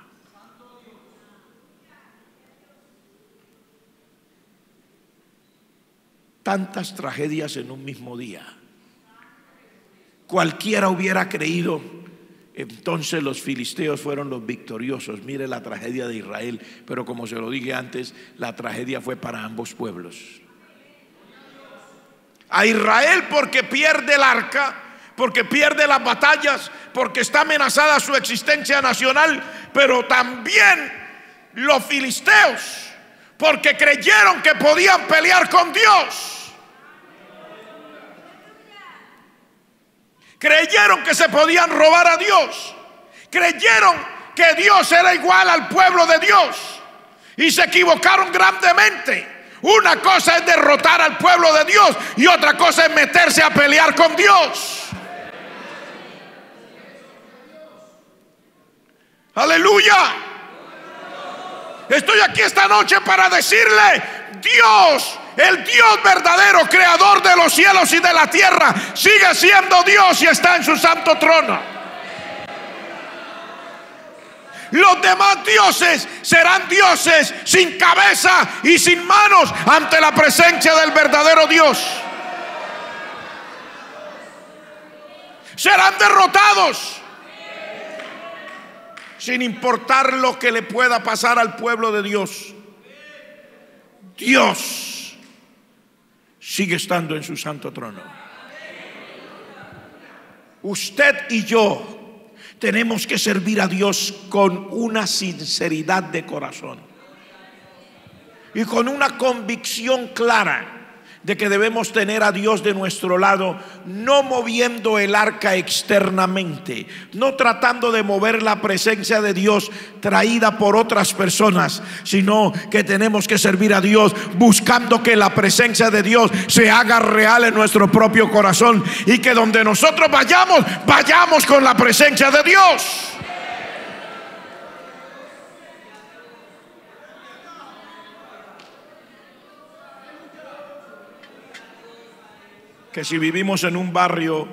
Tantas tragedias en un mismo día. Cualquiera hubiera creído entonces los filisteos fueron los victoriosos. Mire la tragedia de Israel, pero como se lo dije antes, la tragedia fue para ambos pueblos. A Israel porque pierde el arca, porque pierde las batallas, porque está amenazada su existencia nacional, pero también los filisteos porque creyeron que podían pelear con Dios. Creyeron que se podían robar a Dios. Creyeron que Dios era igual al pueblo de Dios, y se equivocaron grandemente. Una cosa es derrotar al pueblo de Dios, y otra cosa es meterse a pelear con Dios. Aleluya. Estoy aquí esta noche para decirle: Dios, el Dios verdadero, creador de los cielos y de la tierra, sigue siendo Dios y está en su santo trono. Los demás dioses serán dioses sin cabeza y sin manos ante la presencia del verdadero Dios. Serán derrotados, sin importar lo que le pueda pasar al pueblo de Dios. Dios sigue estando en su santo trono. Usted y yo tenemos que servir a Dios con una sinceridad de corazón y con una convicción clara de que debemos tener a Dios de nuestro lado, no moviendo el arca externamente, no tratando de mover la presencia de Dios traída por otras personas, sino que tenemos que servir a Dios buscando que la presencia de Dios se haga real en nuestro propio corazón, y que donde nosotros vayamos, vayamos con la presencia de Dios. Que si vivimos en un barrio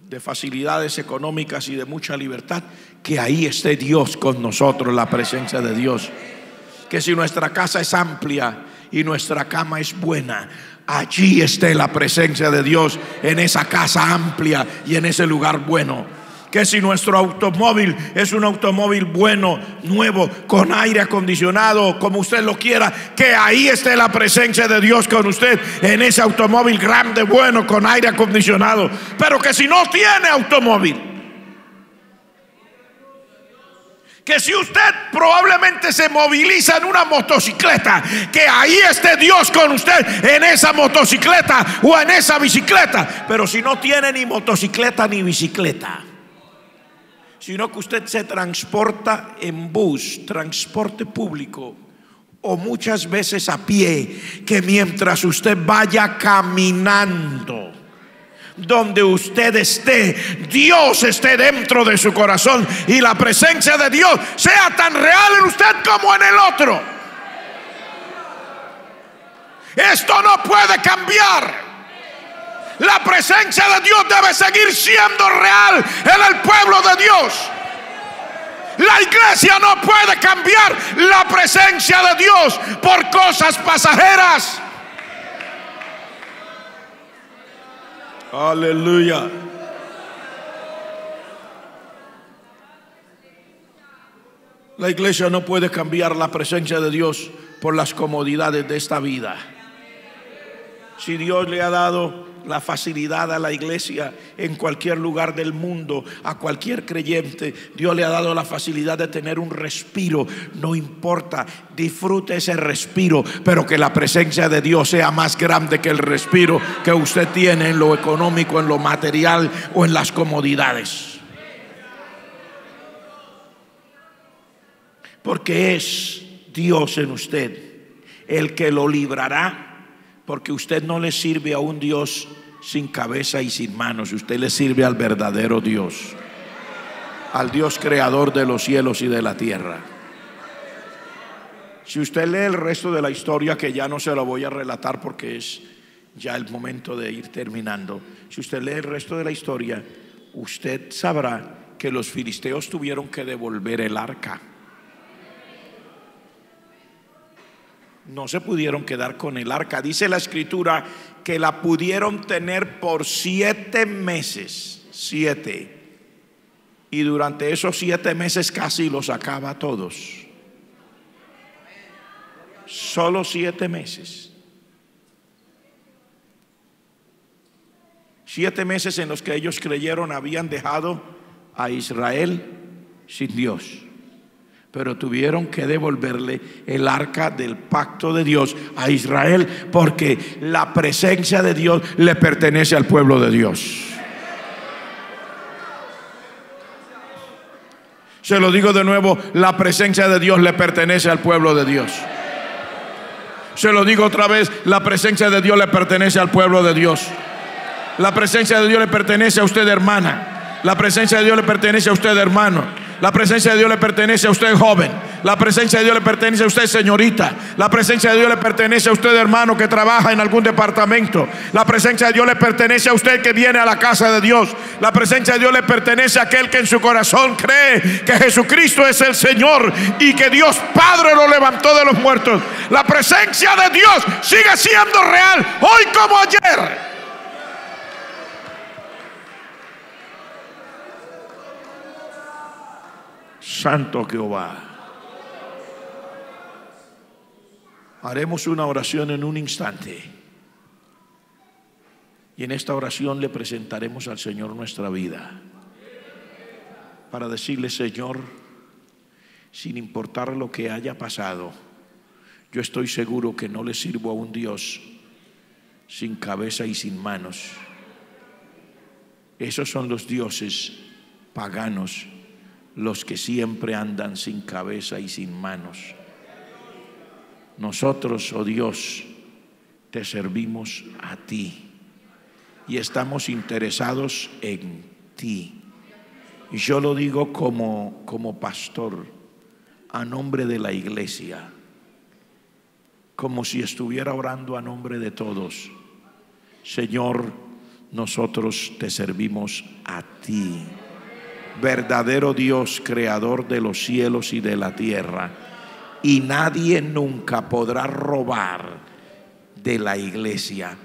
de facilidades económicas y de mucha libertad, que ahí esté Dios con nosotros, la presencia de Dios. Que si nuestra casa es amplia y nuestra cama es buena, allí esté la presencia de Dios, en esa casa amplia y en ese lugar bueno. Que si nuestro automóvil es un automóvil bueno, nuevo, con aire acondicionado, como usted lo quiera, que ahí esté la presencia de Dios con usted, en ese automóvil grande, bueno, con aire acondicionado. Pero que si no tiene automóvil, que si usted probablemente se moviliza en una motocicleta, que ahí esté Dios con usted en esa motocicleta o en esa bicicleta. Pero si no tiene ni motocicleta ni bicicleta, sino que usted se transporta en bus, transporte público, o muchas veces a pie, que mientras usted vaya caminando, donde usted esté, Dios esté dentro de su corazón y la presencia de Dios sea tan real en usted como en el otro. Esto no puede cambiar. La presencia de Dios debe seguir siendo real en el pueblo de Dios. La iglesia no puede cambiar la presencia de Dios por cosas pasajeras. Aleluya. La iglesia no puede cambiar la presencia de Dios por las comodidades de esta vida. Si Dios le ha dado la facilidad a la iglesia en cualquier lugar del mundo, a cualquier creyente, Dios le ha dado la facilidad de tener un respiro. No importa, disfrute ese respiro, pero que la presencia de Dios sea más grande que el respiro que usted tiene en lo económico, en lo material o en las comodidades. Porque es Dios en usted el que lo librará. Porque usted no le sirve a un Dios sin cabeza y sin manos. Usted le sirve al verdadero Dios, al Dios creador de los cielos y de la tierra. Si usted lee el resto de la historia, que ya no se lo voy a relatar porque es ya el momento de ir terminando. Si usted lee el resto de la historia, usted sabrá que los filisteos tuvieron que devolver el arca. No se pudieron quedar con el arca. Dice la escritura que la pudieron tener por 7 meses. 7. Y durante esos 7 meses casi los sacaba a todos. Solo 7 meses. 7 meses en los que ellos creyeron habían dejado a Israel sin Dios. Pero tuvieron que devolverle el arca del pacto de Dios a Israel, porque la presencia de Dios le pertenece al pueblo de Dios. Se lo digo de nuevo, la presencia de Dios le pertenece al pueblo de Dios. Se lo digo otra vez, la presencia de Dios le pertenece al pueblo de Dios. La presencia de Dios le pertenece a usted, hermana. La presencia de Dios le pertenece a usted, hermano. La presencia de Dios le pertenece a usted, joven. La presencia de Dios le pertenece a usted, señorita. La presencia de Dios le pertenece a usted, hermano, que trabaja en algún departamento. La presencia de Dios le pertenece a usted que viene a la casa de Dios. La presencia de Dios le pertenece a aquel que en su corazón cree que Jesucristo es el Señor y que Dios Padre lo levantó de los muertos. La presencia de Dios sigue siendo real hoy como ayer. Santo Jehová. Haremos una oración en un instante. Y en esta oración le presentaremos al Señor nuestra vida, para decirle: Señor, sin importar lo que haya pasado, Yo estoy seguro que no le sirvo a un Dios sin cabeza y sin manos. Esos son los dioses paganos, los que siempre andan sin cabeza y sin manos. Nosotros, oh Dios, te servimos a ti y estamos interesados en ti. Y yo lo digo como pastor, a nombre de la iglesia, como si estuviera orando a nombre de todos. Señor, nosotros te servimos a ti, verdadero Dios, creador de los cielos y de la tierra, y nadie nunca podrá robar de la iglesia.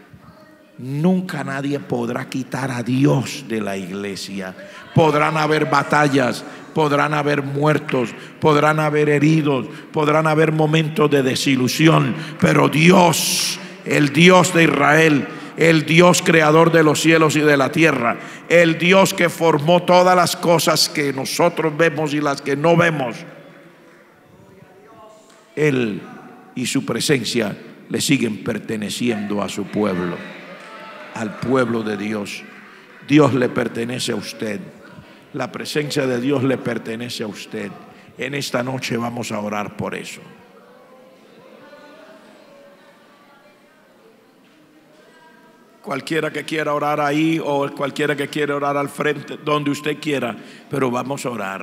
Nunca nadie podrá quitar a Dios de la iglesia. Podrán haber batallas, podrán haber muertos, podrán haber heridos, podrán haber momentos de desilusión, pero Dios, el Dios de Israel, el Dios creador de los cielos y de la tierra, el Dios que formó todas las cosas que nosotros vemos y las que no vemos, Él y su presencia le siguen perteneciendo a su pueblo, al pueblo de Dios. Dios le pertenece a usted. La presencia de Dios le pertenece a usted. En esta noche vamos a orar por eso. Cualquiera que quiera orar ahí o cualquiera que quiera orar al frente, donde usted quiera, pero vamos a orar.